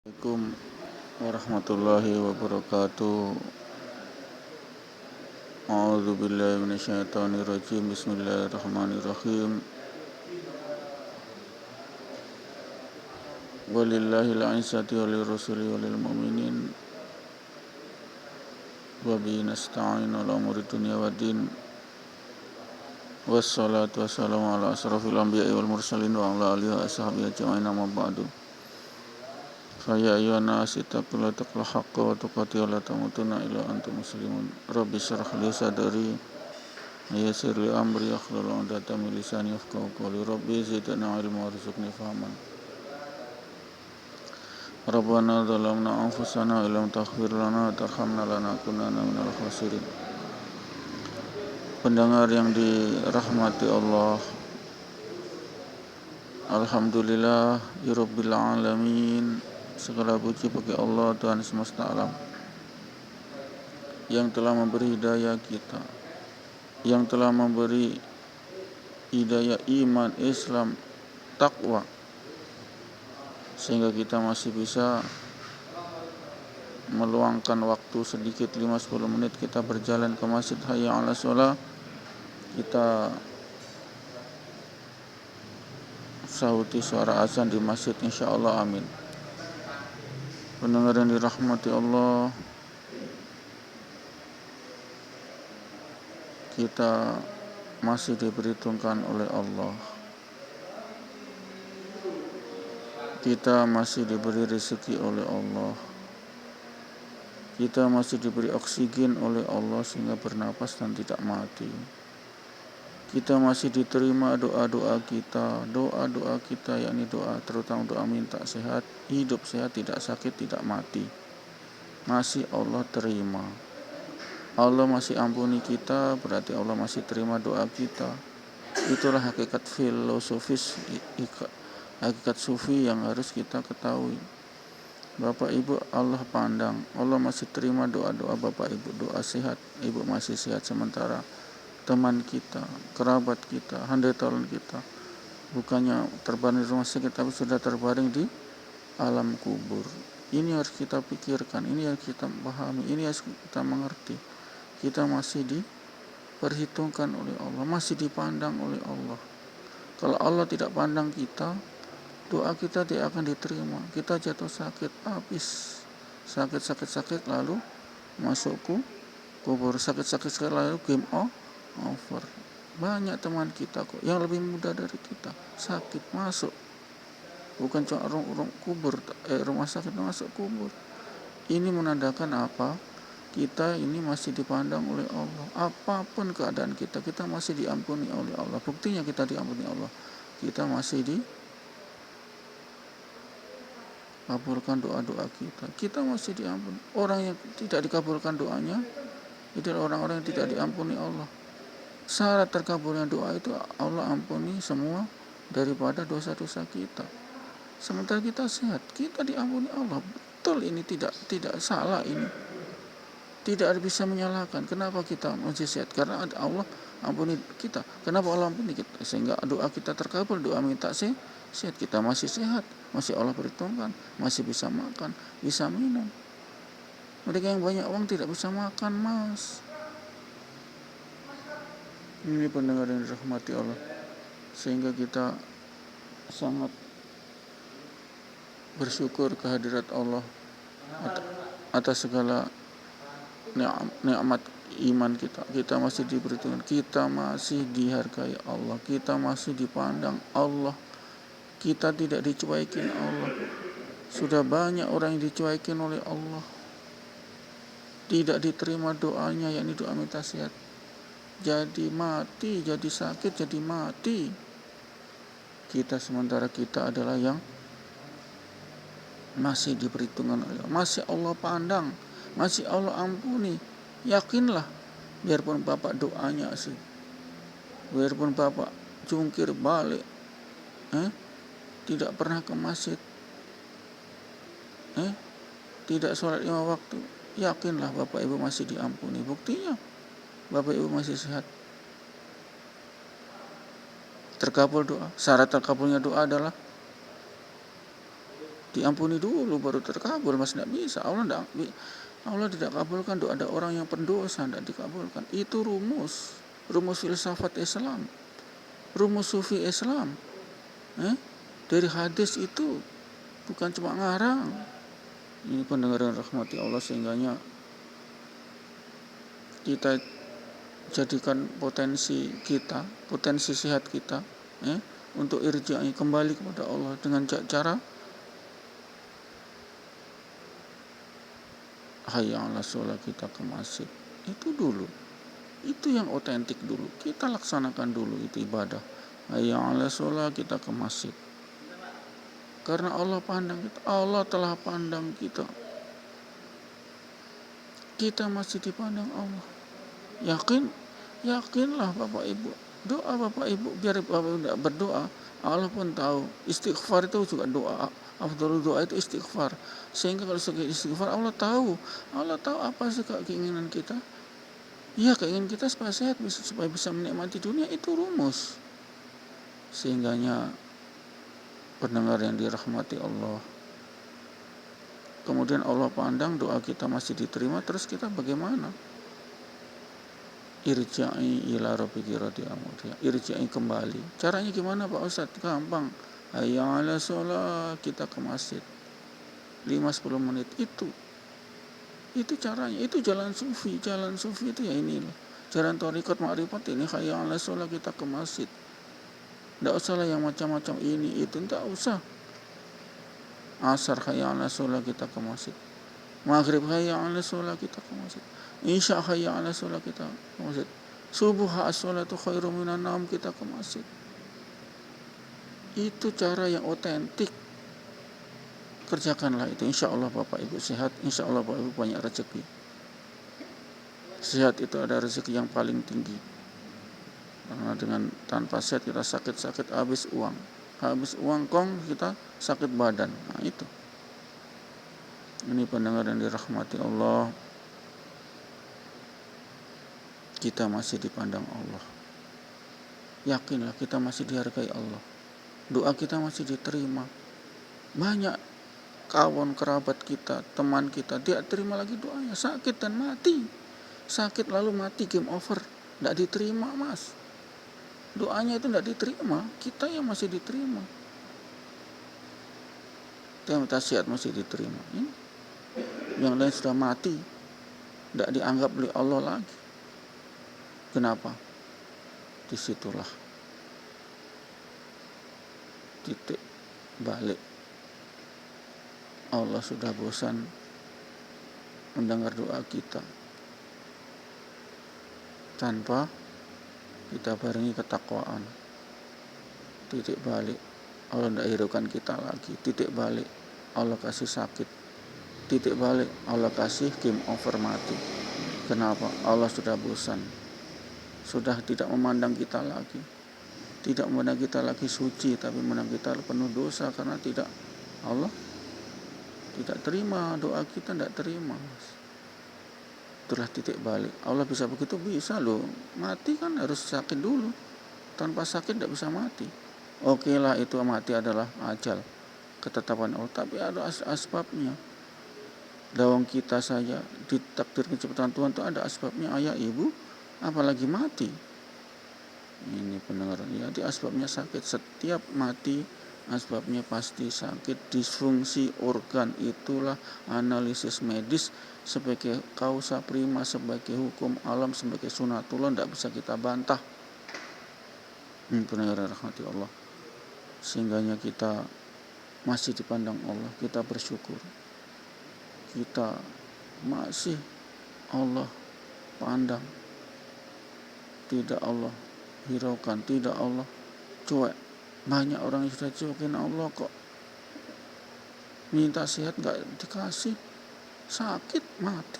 Assalamualaikum warahmatullahi wabarakatuh. A'udzu billahi minasyaitonir rajim. Bismillahirrahmanirrahim. Walillahil 'izzatu walirrasuli walil mu'minin. Wa bihi nasta'inu 'ala umuri dunya waddin. Wassalatu wassalamu ala asrofil anbiya'i wal mursalin wa ala alihi wa ashabihi ajma'in, amma ba'du. Fa ya ayyuhan nas ittaqullaha haqqa wa tuqatih wa la tamutunna illa antum muslimun. Rabbi shrah li sadri wa yassir li amri wahlul 'uqdatam min lisani yafqahu qawli. Rabbi zidna ilman warzuqni fahman. Rabbana zalamna anfusana wa illam taghfir lana wa tarhamna lanakunanna minal khasirin. Pendengar yang dirahmati Allah, alhamdulillah rabbil alamin. Segala puji bagi Allah, Tuhan semesta alam, yang telah memberi hidayah kita, yang telah memberi hidayah iman, Islam, takwa, sehingga kita masih bisa meluangkan waktu sedikit 5-10 menit kita berjalan ke masjid. Hayya 'ala shalah, kita sahuti suara azan di masjid, insyaallah, amin. Pendengar yang dirahmati Allah, kita masih diperhitungkan oleh Allah. Kita masih diberi rezeki oleh Allah. Kita masih diberi oksigen oleh Allah sehingga bernapas dan tidak mati. Kita masih diterima doa-doa kita, yakni doa, terutama doa minta sehat, hidup sehat, tidak sakit, tidak mati. Masih Allah terima. Allah masih ampuni kita, berarti Allah masih terima doa kita. Itulah hakikat filosofis, hakikat sufi yang harus kita ketahui. Bapak Ibu, Allah pandang, Allah masih terima doa-doa Bapak Ibu, doa sehat, Ibu masih sehat, sementara teman kita, kerabat kita, handai tolong kita bukannya terbaring di rumah sakit, tapi sudah terbaring di alam kubur. Ini harus kita pikirkan, ini harus kita pahami, ini harus kita mengerti. Kita masih diperhitungkan oleh Allah, masih dipandang oleh Allah. Kalau Allah tidak pandang kita, doa kita tidak akan diterima. Kita jatuh sakit, habis sakit lalu masuk kubur, sakit lalu game over. Banyak teman kita kok yang lebih muda dari kita sakit masuk, bukan cuma rumah sakit, masuk kubur. Ini menandakan apa? Kita ini masih dipandang oleh Allah. Apapun keadaan kita masih diampuni oleh Allah. Buktinya kita diampuni Allah, kita masih dikabulkan doa-doa kita masih diampuni. Orang yang tidak dikabulkan doanya itu orang-orang yang tidak diampuni Allah. Syarat terkabulnya doa itu Allah ampuni semua daripada dosa-dosa kita. Sementara kita sehat, kita diampuni Allah. Betul, ini tidak salah ini. Tidak bisa menyalahkan. Kenapa kita masih sehat? Karena Allah ampuni kita. Kenapa Allah ampuni kita? Sehingga doa kita terkabul, doa minta sehat. Kita masih sehat, masih Allah perhitungkan, masih bisa makan, bisa minum. Mereka yang banyak uang tidak bisa makan, Mas. Ini pendengar yang dirahmati Allah, sehingga kita sangat bersyukur kehadirat Allah atas segala nikmat iman kita. Kita masih diperhitungkan, kita masih dihargai Allah, kita masih dipandang Allah, kita tidak dicuekin Allah. Sudah banyak orang yang dicuekin oleh Allah, tidak diterima doanya, yakni doa minta sehat. Jadi mati, jadi sakit, jadi mati. Sementara kita adalah yang masih diperhitungkan oleh Allah, masih Allah pandang, masih Allah ampuni. Yakinlah, biarpun Bapak doanya sih, biarpun Bapak jungkir balik, tidak pernah ke masjid, tidak sholat 5 waktu, yakinlah Bapak Ibu masih diampuni. Buktinya Bapak Ibu masih sehat, terkabul doa. Syarat terkabulnya doa adalah Diampuni dulu baru terkabul, Mas. Tidak bisa. Allah tidak kabulkan doa ada orang yang pendosa, tidak dikabulkan. Itu rumus filsafat Islam, rumus sufi Islam. Dari hadis itu, bukan cuma ngarang. Ini pendengar yang rahmati Allah, sehingganya kita jadikan potensi sehat kita untuk irja'i kembali kepada Allah dengan cara hayya 'ala sholat, kita ke masjid. Itu dulu, itu yang otentik dulu, kita laksanakan dulu itu ibadah. Hayya 'ala sholat, kita ke masjid. Karena Allah pandang kita, Allah telah pandang kita. Kita masih dipandang Allah. Yakinlah Bapak Ibu. Doa Bapak Ibu, biar Bapak Ibu tidak berdoa, Allah pun tahu. Istighfar itu juga doa. Afdhalul doa itu istighfar. Sehingga kalau sudah istighfar, Allah tahu apa sih keinginan kita. Ya, keinginan kita supaya sehat, supaya bisa menikmati dunia, itu rumus. Sehingganya pendengar yang dirahmati Allah, kemudian Allah pandang doa kita masih diterima, terus kita bagaimana? Irja'i ila rabbiki radiyallahu, irja'i kembali. Caranya gimana Pak Ustadz? Gampang. Hayya 'ala sholat, kita ke masjid 5-10 menit. Itu caranya. Itu jalan sufi itu ya ini loh. Jalan thariqat ma'rifat ini, hayya 'ala sholat, kita ke masjid. Tidak usah lah yang macam-macam ini itu, tidak usah. Asar hayya 'ala sholat, kita ke masjid. Maghrib hayya 'ala sholat, kita ke masjid. Isya hayya 'ala sholat, kita ke masjid. Subuh as-sholatu khairum minan naum, kita ke masjid. Itu cara yang otentik. Kerjakanlah itu, insya Allah Bapak Ibu sehat, insya Allah Bapak Ibu banyak rezeki. Sehat itu ada rezeki yang paling tinggi. Karena dengan tanpa sehat kita sakit habis uang kong, kita sakit badan. Nah itu. Ini pendengar yang dirahmati Allah, kita masih dipandang Allah. Yakinlah kita masih dihargai Allah. Doa kita masih diterima. Banyak kawan kerabat kita, teman kita, dia terima lagi doanya, sakit dan mati. Sakit lalu mati, game over. Tidak diterima, Mas. Doanya itu tidak diterima, kita yang masih diterima. Kita minta sehat masih diterima. Yang lain sudah mati, tidak dianggap oleh Allah lagi. Kenapa? Disitulah titik balik. Allah sudah bosan mendengar doa kita tanpa kita barengi ketakwaan. Titik balik, Allah tidak hiraukan kita lagi. Titik balik, Allah kasih sakit. Titik balik, Allah kasih game over, mati. Kenapa? Allah sudah bosan, sudah tidak memandang kita lagi. Tidak memandang kita lagi suci, tapi memandang kita penuh dosa. Karena Allah tidak terima doa kita, tidak terima. Itulah titik balik. Allah bisa begitu, bisa loh. Mati kan harus sakit dulu. Tanpa sakit tidak bisa mati. Oke lah, itu mati adalah ajal, ketetapan Allah. Tapi ada asbabnya. Dawang kita saja ditakdir kecepatan Tuhan itu ada asbabnya, ayah ibu, apalagi mati. Ini pendengar, ya, di asbabnya sakit. Setiap mati asbabnya pasti sakit, disfungsi organ. Itulah analisis medis sebagai kausa prima, sebagai hukum alam, sebagai sunatullah, tidak bisa kita bantah. Pendengar rahmati Allah, sehingganya kita masih dipandang Allah, kita bersyukur. Kita masih Allah pandang, tidak Allah hiraukan, tidak Allah cuek. Banyak orang yang sudah cuekin Allah kok. Minta sehat gak dikasih, sakit mati,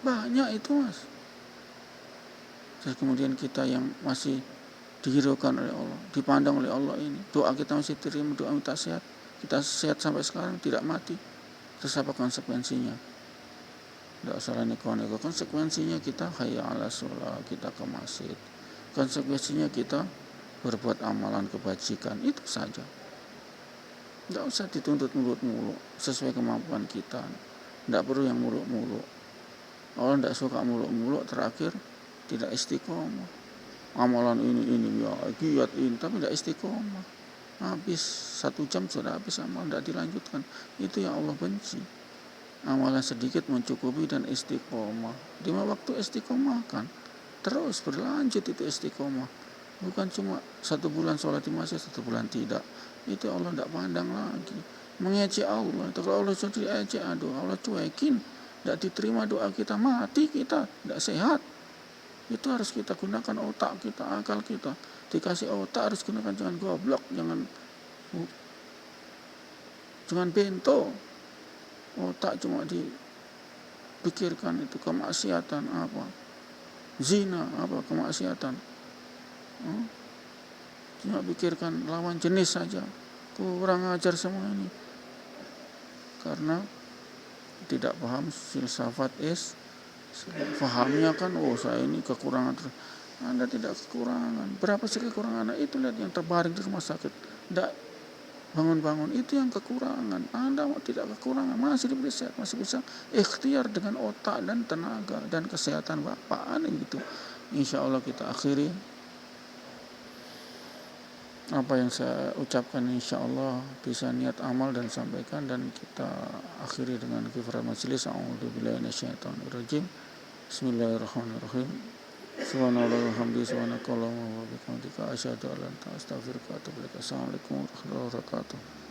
banyak itu, Mas. Terus kemudian kita yang masih dihiraukan oleh Allah, dipandang oleh Allah ini, doa kita masih terima, doa minta sehat, kita sehat sampai sekarang tidak mati. Terus apa konsekuensinya? Tidak salah neko-neko. Konsekuensinya kita hayya 'ala sholat, kita ke masjid. Konsekuensinya kita berbuat amalan kebajikan, itu saja. Nggak usah dituntut muluk-muluk, sesuai kemampuan kita. Nggak perlu yang muluk-muluk. Allah nggak suka muluk-muluk, terakhir tidak istiqomah. Amalan ini ya giat ini, tapi tidak istiqomah. Habis 1 jam sudah habis amal, tidak dilanjutkan. Itu yang Allah benci. Amalan sedikit mencukupi dan istiqomah. 5 waktu istiqomah kan, terus berlanjut itu istiqomah. Bukan cuma 1 bulan sholat di masjid, 1 bulan tidak. Itu Allah tidak pandang lagi. Mengejek Allah. Itu kalau Allah sudah diejek, aduh Allah cuekin. Tidak diterima doa kita, mati kita, tidak sehat. Itu harus kita gunakan otak kita, akal kita. Dikasih otak harus gunakan, jangan goblok, jangan bento. Otak cuma dipikirkan itu kemaksiatan apa, zina apa, kemaksiatan. Cuma pikirkan lawan jenis saja. Kurang ajar semua ini. Karena tidak paham filsafat fahamnya kan, saya ini kekurangan. Anda tidak kekurangan. Berapa sih kekurangan? Itu lihat yang terbaring di rumah sakit, tidak bangun-bangun, itu yang kekurangan. Anda tidak kekurangan, masih diberi sehat, masih bisa ikhtiar dengan otak dan tenaga dan kesehatan Bapak. Gitu. Insya Allah kita akhiri apa yang saya ucapkan, insya Allah bisa niat amal dan sampaikan, dan kita akhiri dengan kifaratul majelis. A'udzubillahi minasyaitonirrajim. Bismillahirrahmanirrahim. Subhanallah walhamdulillah, subhanakallahumma wa bihamdika, asyhadu an la ilaha illa anta, astaghfiruka wa atubu ilaik. Assalamualaikum warahmatullahi wabarakatuh.